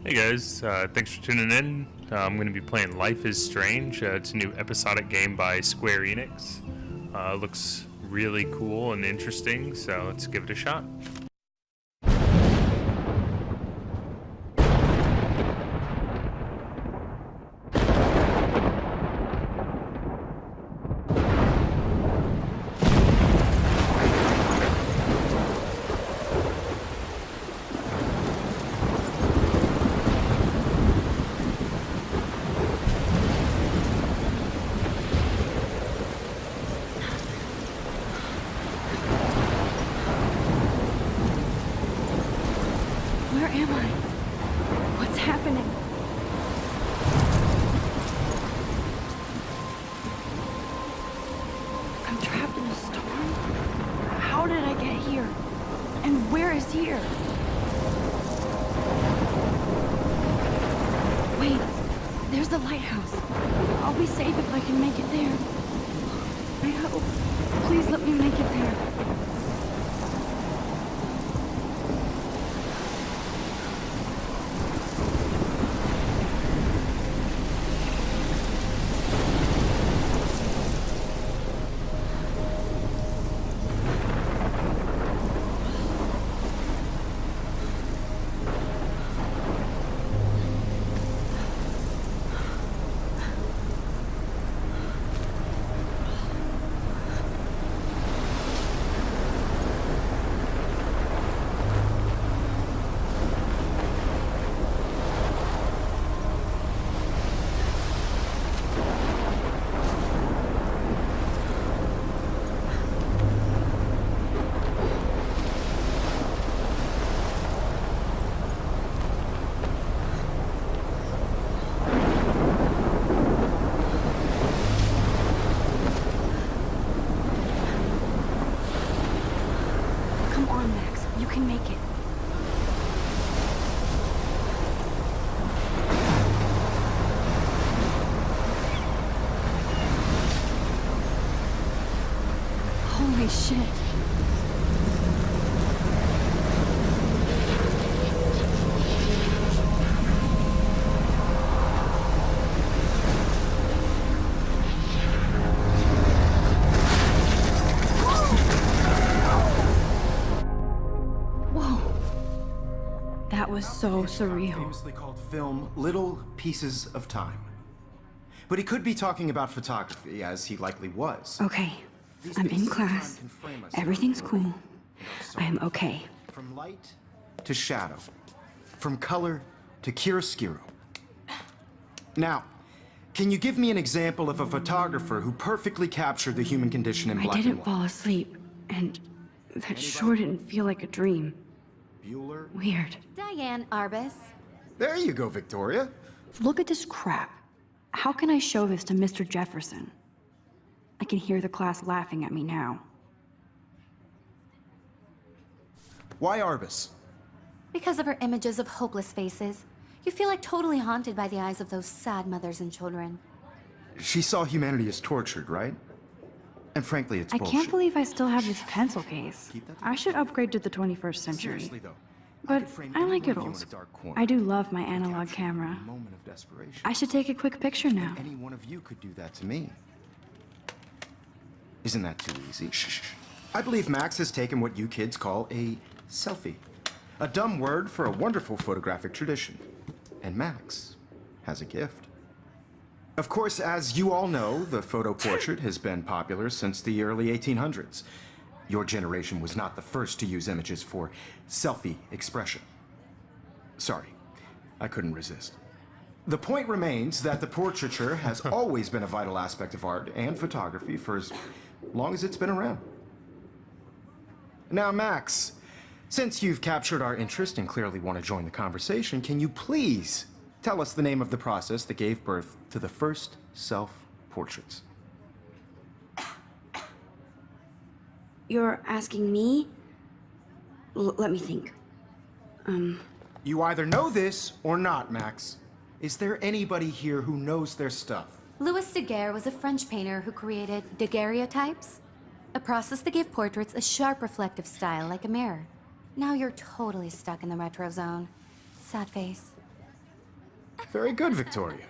Hey guys, thanks for tuning in. I'm going to be playing Life is Strange. It's a new episodic game by Square Enix. Looks really cool and interesting, so let's give it a shot. Where am I? What's happening? I'm trapped in a storm? How did I get here? And where is here? Wait, there's the lighthouse. I'll be safe if I can make it there. I hope. Please let me make it there. Come on, Max. You can make it. Holy shit. Whoa. That was so surreal. Famously called film Little Pieces of Time. But he could be talking about photography, as he likely was. Okay, I'm in class. Everything's cool. I am okay. From light to shadow. From color to chiaroscuro. Now, can you give me an example of a photographer who perfectly captured the human condition in I black and didn't white? fall asleep, and that sure didn't feel like a dream. Bueller? Weird. Diane Arbus. There you go, Victoria. Look at this crap. How can I show this to Mr. Jefferson? I can hear the class laughing at me now. Why Arbus? Because of her images of hopeless faces, you feel like totally haunted by the eyes of those sad mothers and children. She saw humanity as tortured, right? And frankly, it's I bullshit. can't believe I still have this pencil case. Keep that to I should upgrade to the 21st century. Seriously, though. But could frame I any like one it of you old in a school. dark corner I do love my and analog capture camera. a moment of desperation. I should take a quick picture now. Any one of you could do that to me. Isn't that too easy? Shh. I believe Max has taken what you kids call a selfie. A dumb word for a wonderful photographic tradition. And Max has a gift. Of course, as you all know, the photo portrait has been popular since the early 1800s. Your generation was not the first to use images for selfie expression. Sorry, I couldn't resist. The point remains that the portraiture has always been a vital aspect of art and photography for as long as it's been around. Now, Max, since you've captured our interest and clearly want to join the conversation, can you please tell us the name of the process that gave birth to the first self-portraits? You're asking me? Let me think. You either know this or not, Max. Is there anybody here who knows their stuff? Louis Daguerre was a French painter who created daguerreotypes, a process that gave portraits a sharp reflective style like a mirror. Now you're totally stuck in the retro zone. Sad face. Very good, Victoria.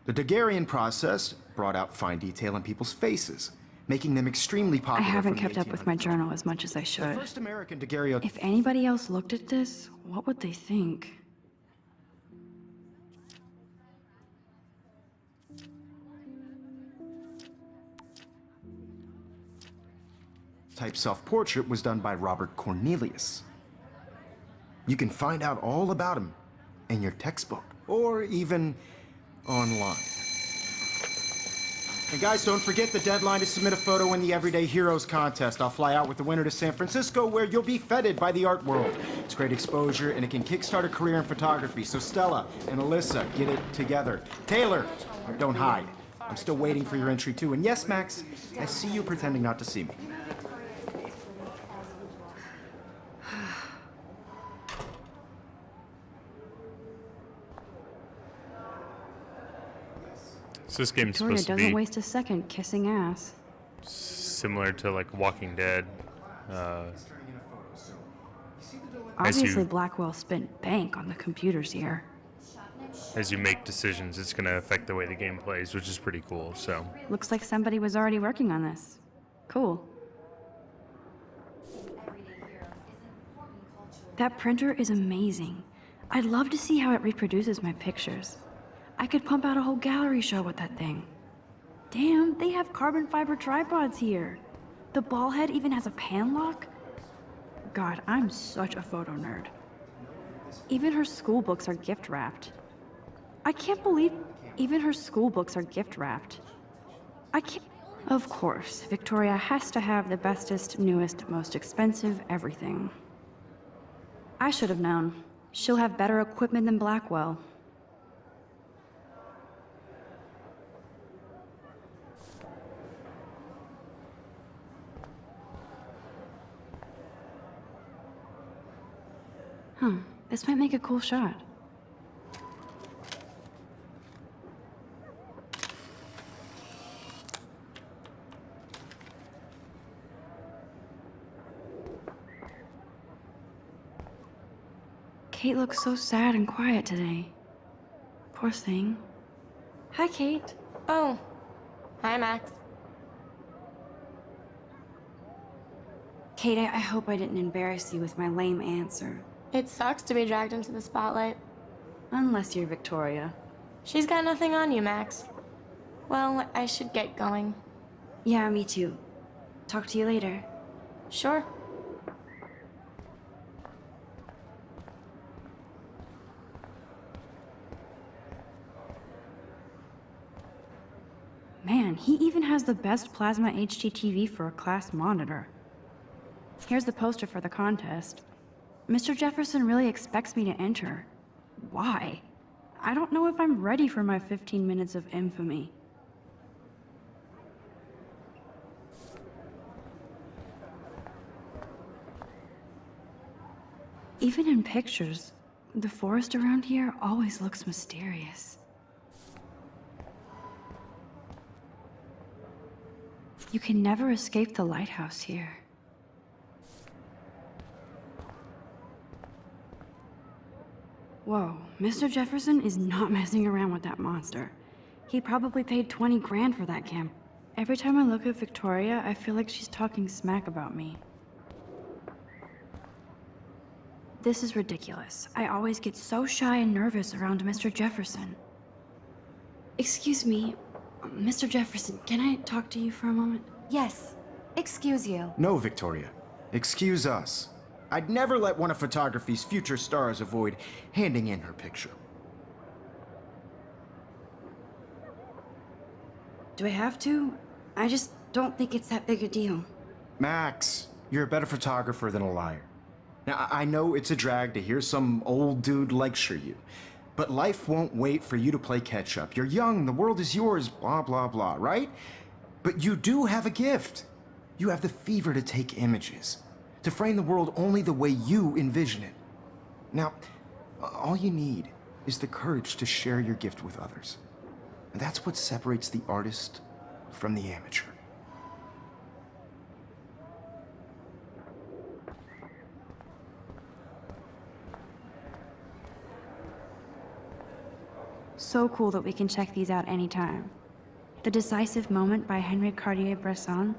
The Daguerrean process brought out fine detail in people's faces, making them extremely I popular. haven't from the kept up with my 1800s. journal as much as I The should. first American daguerreotype. If anybody else looked at this, what would they think? Self-portrait was done by Robert Cornelius. You can find out all about him in your textbook, or even online. And guys, don't forget the deadline to submit a photo in the Everyday Heroes contest. I'll fly out with the winner to San Francisco, where you'll be feted by the art world. It's great exposure, and it can kickstart a career in photography. So Stella and Alyssa, get it together. Taylor, don't hide. I'm still waiting for your entry too. And yes, Max, I see you pretending not to see me. So this game's Victoria supposed to doesn't be waste a second kissing ass. similar to like Walking Dead. Obviously, Blackwell spent bank on the computers here. As you make decisions, it's going to affect the way the game plays, which is pretty cool. So Looks like somebody was already working on this. Cool. That printer is amazing. I'd love to see how it reproduces my pictures. I could pump out a whole gallery show with that thing. Damn, they have carbon fiber tripods here. The ball head even has a pan lock. God, I'm such a photo nerd. Even her school books are gift wrapped. I can't believe even her school books are gift wrapped. I can't. Of course, Victoria has to have the bestest, newest, most expensive everything. I should have known. She'll have better equipment than Blackwell. This might make a cool shot. Kate looks so sad and quiet today. Poor thing. Hi, Kate. Oh. Hi, Max. Kate, I hope I didn't embarrass you with my lame answer. It sucks to be dragged into the spotlight. Unless you're Victoria. She's got nothing on you, Max. Well, I should get going. Yeah, me too. Talk to you later. Sure. Man, he even has the best plasma HDTV for a class monitor. Here's the poster for the contest. Mr. Jefferson really expects me to enter. Why? I don't know if I'm ready for my 15 minutes of infamy. Even in pictures, the forest around here always looks mysterious. You can never escape the lighthouse here. Whoa, Mr. Jefferson is not messing around with that monster. He probably paid 20 grand for that camp. Every time I look at Victoria, I feel like she's talking smack about me. This is ridiculous. I always get so shy and nervous around Mr. Jefferson. Excuse me, Mr. Jefferson, can I talk to you for a moment? Yes. Excuse you. No, Victoria. Excuse us. I'd never let one of photography's future stars avoid handing in her picture. Do I have to? I just don't think it's that big a deal. Max, you're a better photographer than a liar. Now, I know it's a drag to hear some old dude lecture you, but life won't wait for you to play catch-up. You're young, the world is yours, blah, blah, blah, right? But you do have a gift. You have the fever to take images, to frame the world only the way you envision it. Now, all you need is the courage to share your gift with others. And that's what separates the artist from the amateur. So cool that we can check these out anytime. The Decisive Moment by Henri Cartier-Bresson.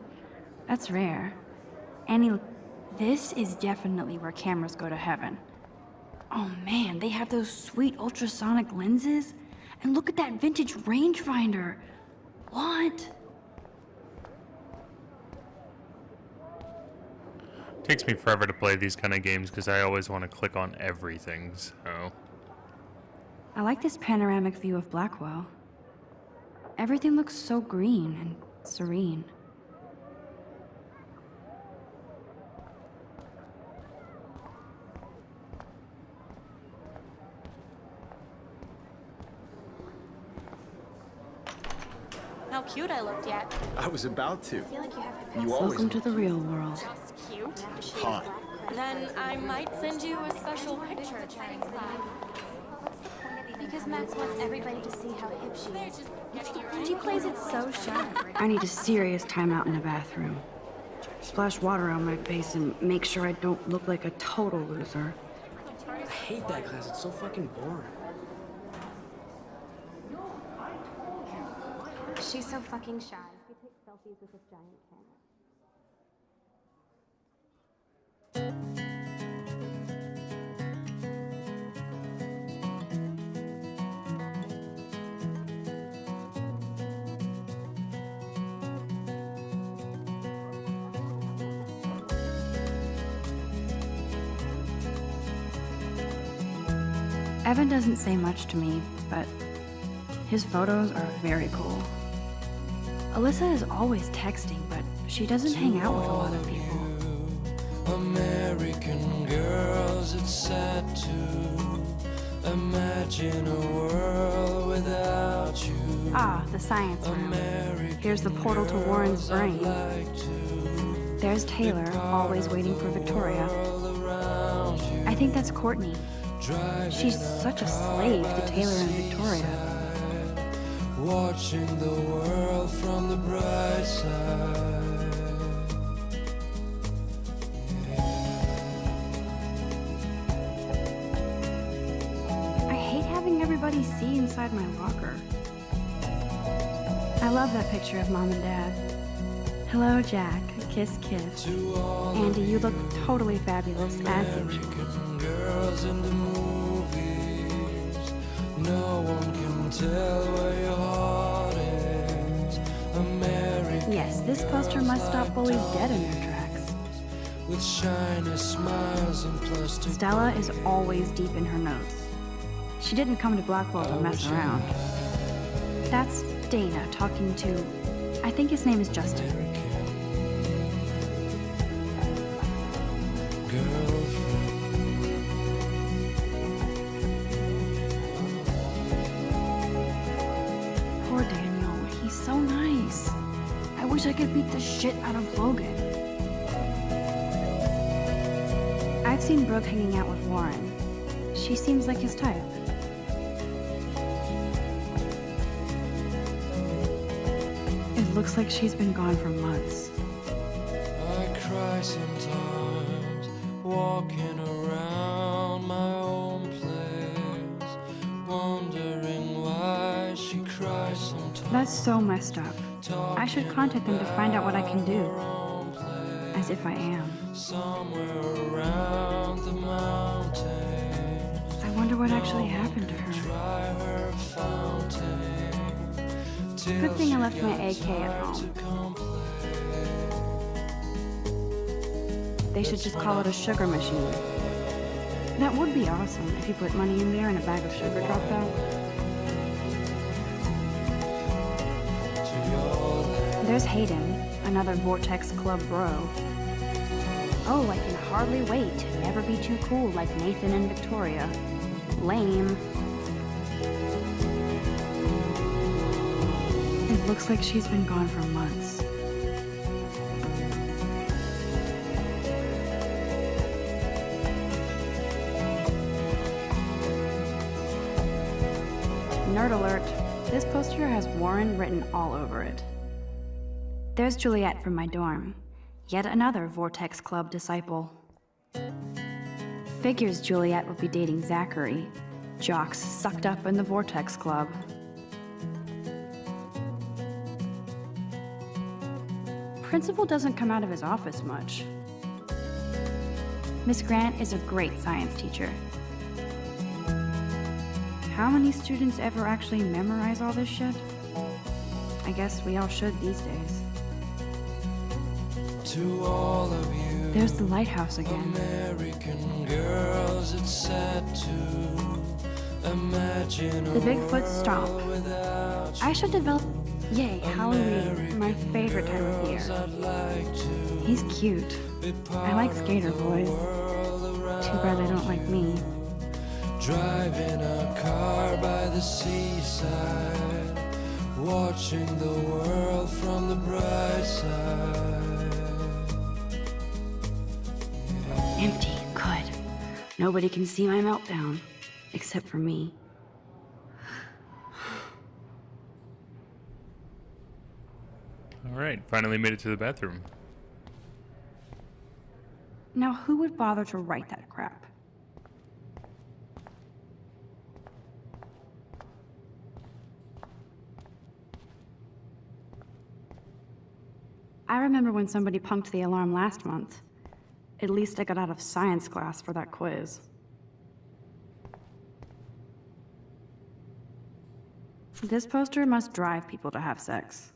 That's rare. Annie, this is definitely where cameras go to heaven. Oh man, they have those sweet ultrasonic lenses. And look at that vintage rangefinder. What? Takes me forever to play these kind of games because I always want to click on everything, so... I like this panoramic view of Blackwell. Everything looks so green and serene. How cute I looked yet. I was about to. I feel like you have to You always Welcome to the real world. Just cute. hot. Then I might send you a special picture. Because Max wants everybody to see how hip she is. She plays it so sharp. I need a serious timeout in the bathroom. Splash water on my face and make sure I don't look like a total loser. I hate that class. It's so fucking boring. She's so fucking shy. She takes selfies with this giant camera. Evan doesn't say much to me, but his photos are very cool. Alyssa is always texting, but she doesn't hang out with a lot of people. American girls, it's sad to imagine a world without you. Ah, the science room. Here's the portal to Warren's brain. There's Taylor, always waiting for Victoria. I think that's Courtney. She's such a slave to Taylor and Victoria. Watching the world from the bright side. I hate having everybody see inside my locker. I love that picture of Mom and Dad. Hello, Jack. Kiss, kiss. Andy, you look totally fabulous, as usual. American girls in the movies. No one can tell where your heart is. American Yes, this poster must stop bullies dead in their tracks. with shiny smiles and plastic. Stella is always deep in her notes. She didn't come to Blackwell to mess around. That's Dana talking to... I think his name is Justin. Poor Daniel, he's so nice. I wish I could beat the shit out of Logan. I've seen Brooke hanging out with Warren. She seems like his type. It looks like she's been gone for months. I cry sometimes, walking around my own place, wondering why she cries sometimes. That's so messed up. I should contact them to find out what I can do. As if I am. Somewhere around the mountain, I wonder what actually happened to her. by her fountain. Good thing I left my AK at home. They should just call it a sugar machine. That would be awesome if you put money in there and a bag of sugar dropped out. There's Hayden, another Vortex Club bro. Oh, I can hardly wait to never be too cool like Nathan and Victoria. Lame. It looks like she's been gone for months. Nerd alert. This poster has Warren written all over it. There's Juliet from my dorm. Yet another Vortex Club disciple. Figures Juliet would be dating Zachary. Jocks sucked up in the Vortex Club. Principal doesn't come out of his office much. Miss Grant is a great science teacher. How many students ever actually memorize all this shit? I guess we all should these days. To all of you There's the lighthouse again. American girls, it's sad to imagine The Bigfoot stomp. without I should develop... Yay, Halloween, my favorite time of year. I'd like to He's cute. I like skater boys. Too bad they don't like me. Driving a car by the seaside, watching the world from the bright side. Empty, good. Nobody can see my meltdown, except for me. Alright, finally made it to the bathroom. Now, who would bother to write that crap? I remember when somebody punked the alarm last month. At least I got out of science class for that quiz. This poster must drive people to have sex.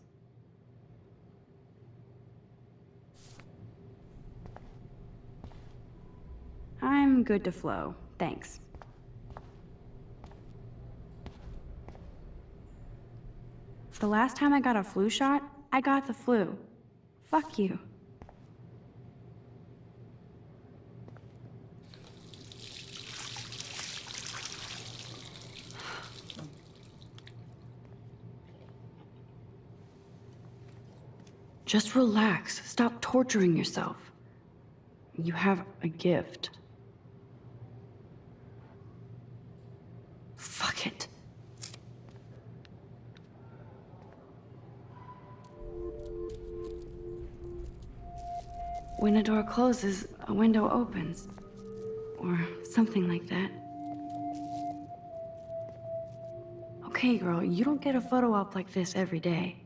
I'm good to flow, thanks. The last time I got a flu shot, I got the flu. Fuck you. Just relax. Stop torturing yourself. You have a gift. Fuck it. When a door closes, a window opens. Or something like that. Okay, girl, you don't get a photo op like this every day.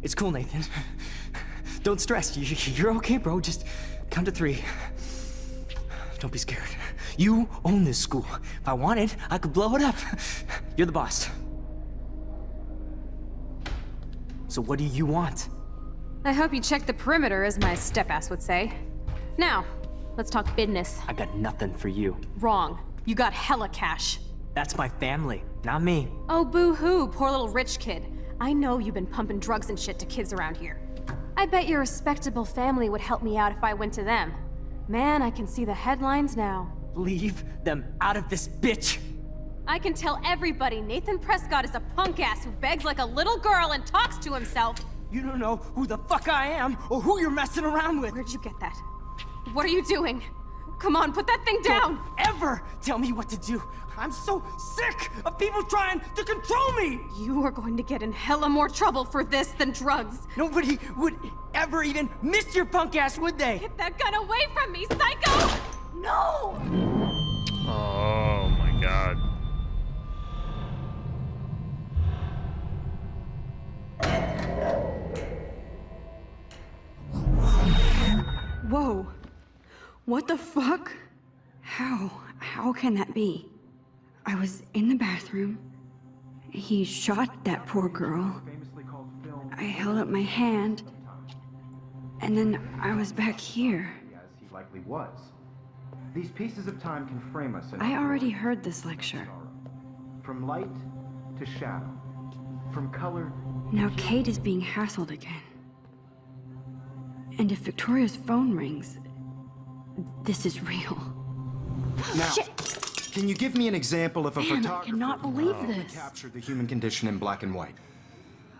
It's cool, Nathan. Don't stress. You're okay, bro. Just count to 3. Don't be scared. You own this school. If I wanted, I could blow it up. You're the boss. So what do you want? I hope you checked the perimeter, as my step-ass would say. Now, let's talk business. I got nothing for you. Wrong. You got hella cash. That's my family, not me. Oh, boo-hoo, poor little rich kid. I know you've been pumping drugs and shit to kids around here. I bet your respectable family would help me out if I went to them. Man, I can see the headlines now. Leave them out of this bitch! I can tell everybody Nathan Prescott is a punk ass who begs like a little girl and talks to himself. You don't know who the fuck I am or who you're messing around with. Where'd you get that? What are you doing? Come on, put that thing down! Don't ever tell me what to do. I'm so sick of people trying to control me! You are going to get in hella more trouble for this than drugs. Nobody would ever even miss your punk ass, would they? Get that gun away from me, psycho! No! Oh my god. Whoa. What the fuck? How can that be? I was in the bathroom. He shot that poor girl. I held up my hand. And then I was back here. As he likely was. These pieces of time can frame us in I already heard this lecture. from light to shadow, from color. Now Kate is being hassled again. And if Victoria's phone rings, this is real. Now, Shit! Can you give me an example of a Man, I photographer cannot who believe perfectly this. captured the human condition in black and white?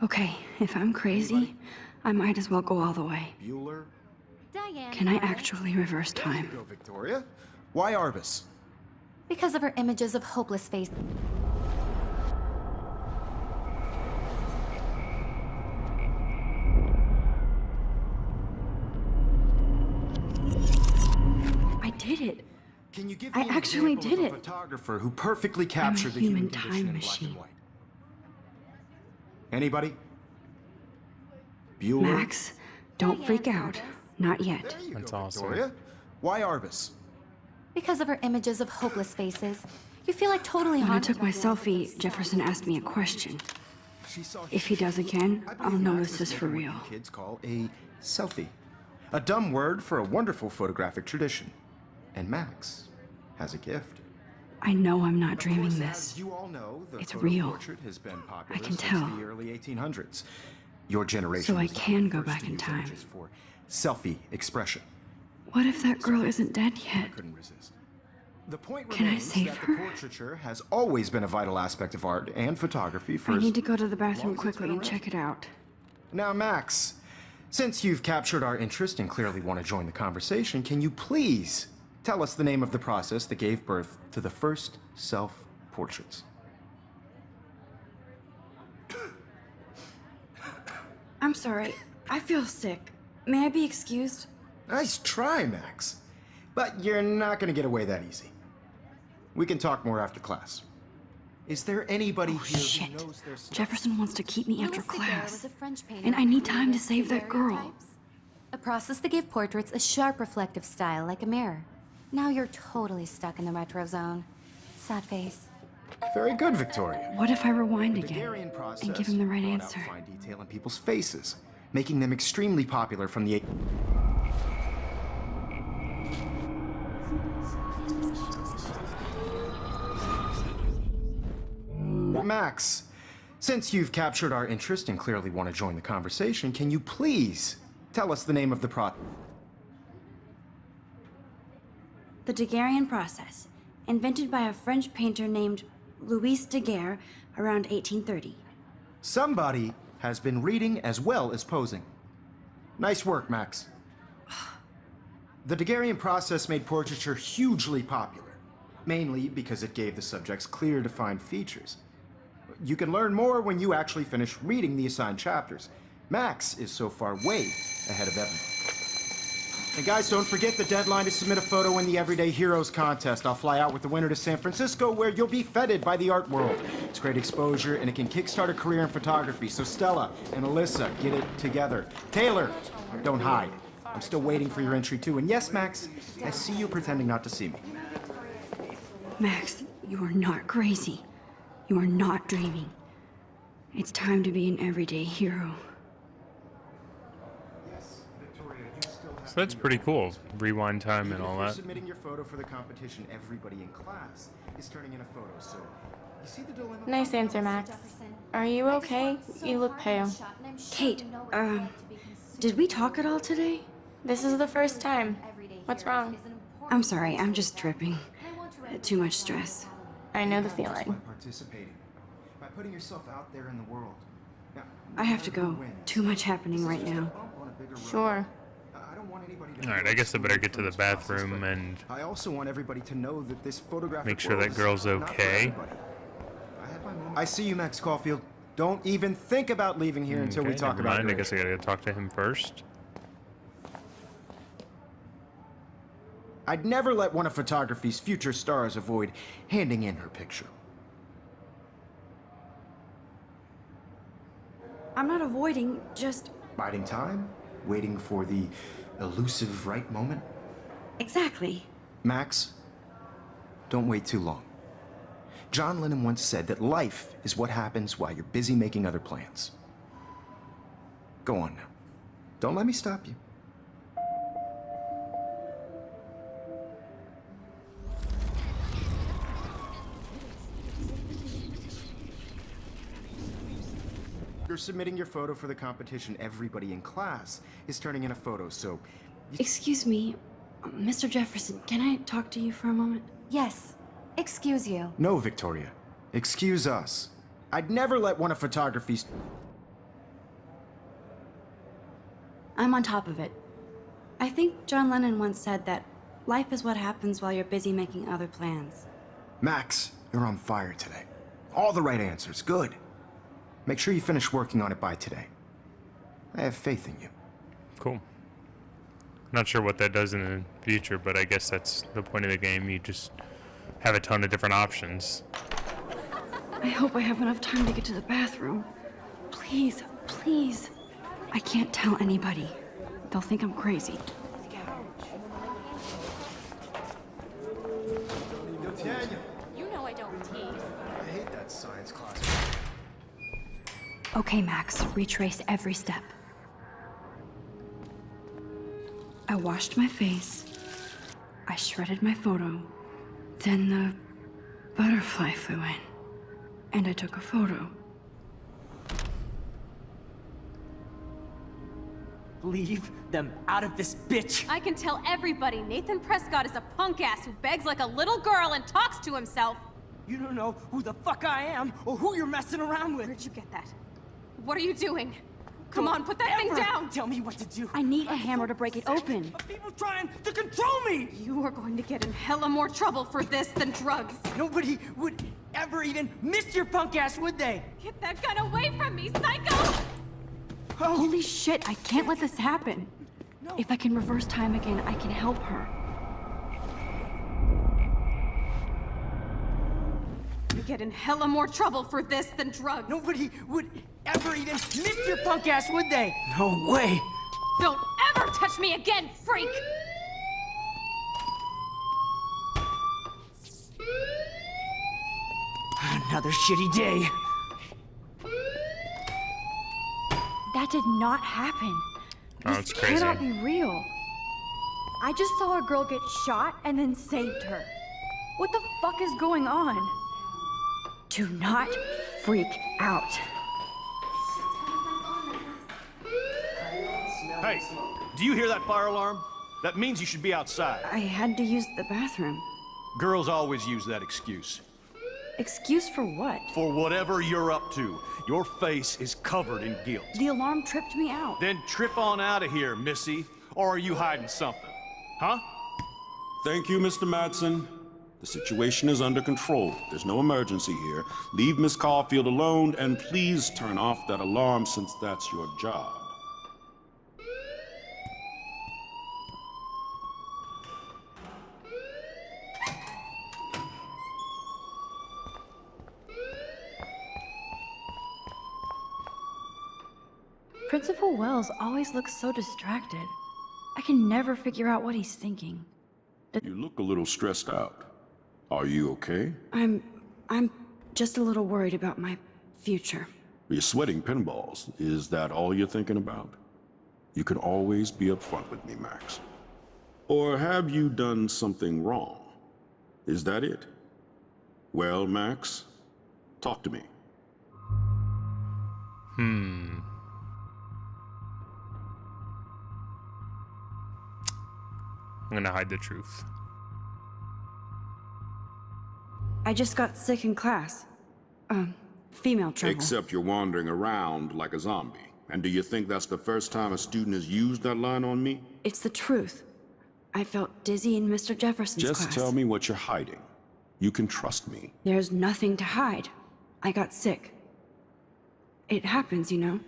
Okay, if I'm crazy, I might as well go all the way. Bueller? Diane. Can I Arbus. actually reverse There you time? go, Victoria. Why Arbus? Because of her images of hopeless faces. I did it. Can you give I me an actually example did of a it. photographer who perfectly captured the human human condition time in black machine. and white? Anybody? Bueller? Max, don't freak out. Not yet. There you That's go, awesome. Victoria. Why Arbus? Because of her images of hopeless faces. You feel like totally When I haunted took by my the selfie, images. Jefferson asked me a question. She saw If he does again, I I'll believe know Max this has is for taken what real. you kids call a selfie. A dumb word for a wonderful photographic tradition. And Max has a gift. I know I'm not Of dreaming course, this. as you all know, the It's photo real. portrait has been popular I can since tell. the early 1800s. Your generation So I was not can the go first back to in use time. images for selfie expression. What if that girl isn't dead yet? Couldn't resist. The point Can I remains save that her? the portraiture has always been a vital aspect of art and photography for I as need to go to the long bathroom as it's quickly been and around. check it out. Now, Max, since you've captured our interest and clearly want to join the conversation, can you please tell us the name of the process that gave birth to the first self-portraits? I'm sorry. I feel sick. May I be excused? Nice try, Max. But you're not going to get away that easy. We can talk more after class. Is there anybody here Shit. who knows their stuff? Jefferson wants to keep me after Louis Daguerre was class. a French painter And I who need time to created save that girl. daguerreotypes, a process that gave portraits a sharp reflective style like a mirror. Now you're totally stuck in the retro zone. Sad face. Very good, Victoria. What if I rewind The again Daguerrean process and give him the right brought out answer? fine detail in people's faces, making them extremely popular from the Max, since you've captured our interest and clearly want to join the conversation, can you please tell us the name of the product? The Daguerrean process, invented by a French painter named Louis Daguerre around 1830. Somebody has been reading as well as posing. Nice work, Max. The Daguerrean process made portraiture hugely popular, mainly because it gave the subjects clear, defined features. You can learn more when you actually finish reading the assigned chapters. Max is so far way ahead of everyone. And guys, don't forget the deadline to submit a photo in the Everyday Heroes contest. I'll fly out with the winner to San Francisco, where you'll be feted by the art world. It's great exposure, and it can kickstart a career in photography. So Stella and Alyssa, get it together. Taylor, don't hide. I'm still waiting for your entry too. And yes, Max, I see you pretending not to see me. Max, you are not crazy. You are not dreaming. It's time to be an everyday hero. So that's pretty cool. Rewind time and Even all if you're that. submitting your photo for the competition, everybody in class is turning in a photo. So, you see the dilemma? Nice answer, Max. Are you okay? You look pale. Kate, did we talk at all today? This is the first time. What's wrong? I'm sorry, I'm just tripping. Too much stress. I know the By feeling. participating, by putting yourself out there in the world. Now, I have to no matter go. who wins, Too much happening this is right just a now. bump on a bigger road. Sure. I don't want anybody to All right, feel I guess I better get excluded to from the this process, bathroom but and I also want everybody to know that this photographic make sure world that is girl's not for okay. everybody. I had my moment. I see you, Max Caulfield. Don't even think about leaving here until we Okay, talk never about mind. your I guess I gotta talk to him first. I'd never let one of photography's future stars avoid handing in her picture. I'm not avoiding, just Biding time, waiting for the elusive right moment. exactly. Max, don't wait too long. John Lennon once said that life is what happens while you're busy making other plans. Go on now. Don't let me stop you. You're submitting your photo for the competition. Everybody in class is turning in a photo, so Excuse me, Mr. Jefferson, can I talk to you for a moment? Yes. Excuse you. No, Victoria. Excuse us. I'd never let one of photography's... I'm on top of it. I think John Lennon once said that life is what happens while you're busy making other plans. Max, you're on fire today. All the right answers. Good. Make sure you finish working on it by today. I have faith in you. Cool. Not sure what that does in the future, but I guess that's the point of the game. You just have a ton of different options. I hope I have enough time to get to the bathroom. Please, please. I can't tell anybody. They'll think I'm crazy. You know I don't tease. I hate that science class. Okay, Max, retrace every step. I washed my face. I shredded my photo. Then the butterfly flew in. And I took a photo. Leave them out of this bitch! I can tell everybody Nathan Prescott is a punk ass who begs like a little girl and talks to himself. You don't know who the fuck I am or who you're messing around with. Where'd you get that? What are you doing? Come on, put that thing Ever down! Tell me what to do. I need a hammer to break it open. Of people trying to control me! You are going to get in hella more trouble for this than drugs. Nobody would ever even miss your punk ass, would they? Get that gun away from me, psycho! Oh, Holy shit, I can't let this happen. No. If I can reverse time again, I can help her. You get in hella more trouble for this than drugs. nobody would ever even miss your punk ass, would they? No way. Don't ever touch me again, freak! Another shitty day. That did not happen. Oh, This it's crazy. cannot be real. I just saw a girl get shot and then saved her. What the fuck is going on? Do not freak out. Hey, do you hear that fire alarm? That means you should be outside. I had to use the bathroom. Girls always use that excuse. Excuse for what? For whatever you're up to, your face is covered in guilt. The alarm tripped me out. Then trip on out of here, Missy. Or are you hiding something? Huh? Thank you, Mr. Madsen. The situation is under control. There's no emergency here. Leave Miss Caulfield alone, and please turn off that alarm since that's your job. Principal Wells always looks so distracted. I can never figure out what he's thinking. You look a little stressed out. Are you okay? I'm just a little worried about my future. You're sweating pinballs. Is that all you're thinking about? You can always be upfront with me, Max. Or have you done something wrong? Is that it? Well, Max, talk to me. I'm gonna hide the truth. I just got sick in class. Female trouble. Except you're wandering around like a zombie. And do you think that's the first time a student has used that line on me? It's the truth. I felt dizzy in Mr. Jefferson's Just class. tell me what you're hiding. You can trust me. There's nothing to hide. I got sick. It happens, you know.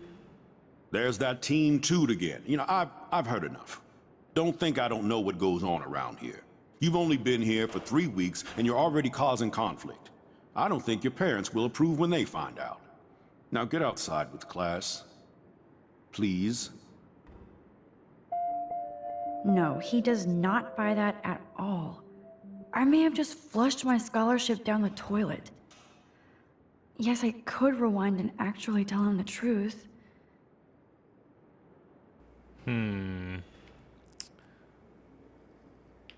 There's that teen toot again. You know, I've heard enough. Don't think I don't know what goes on around here. You've only been here for 3 weeks, and you're already causing conflict. I don't think your parents will approve when they find out. Now get outside with class. Please. No, he does not buy that at all. I may have just flushed my scholarship down the toilet. Yes, I could rewind and actually tell him the truth.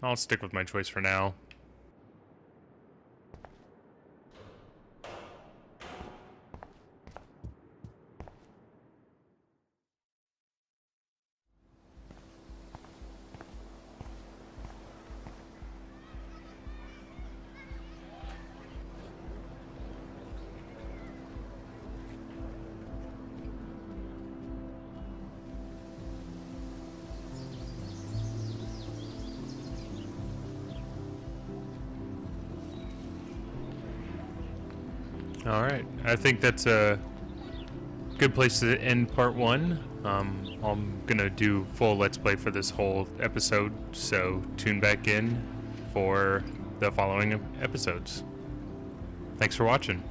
I'll stick with my choice for now. All right, I think that's a good place to end part 1. I'm gonna do full Let's Play for this whole episode, so tune back in for the following episodes. Thanks for watching.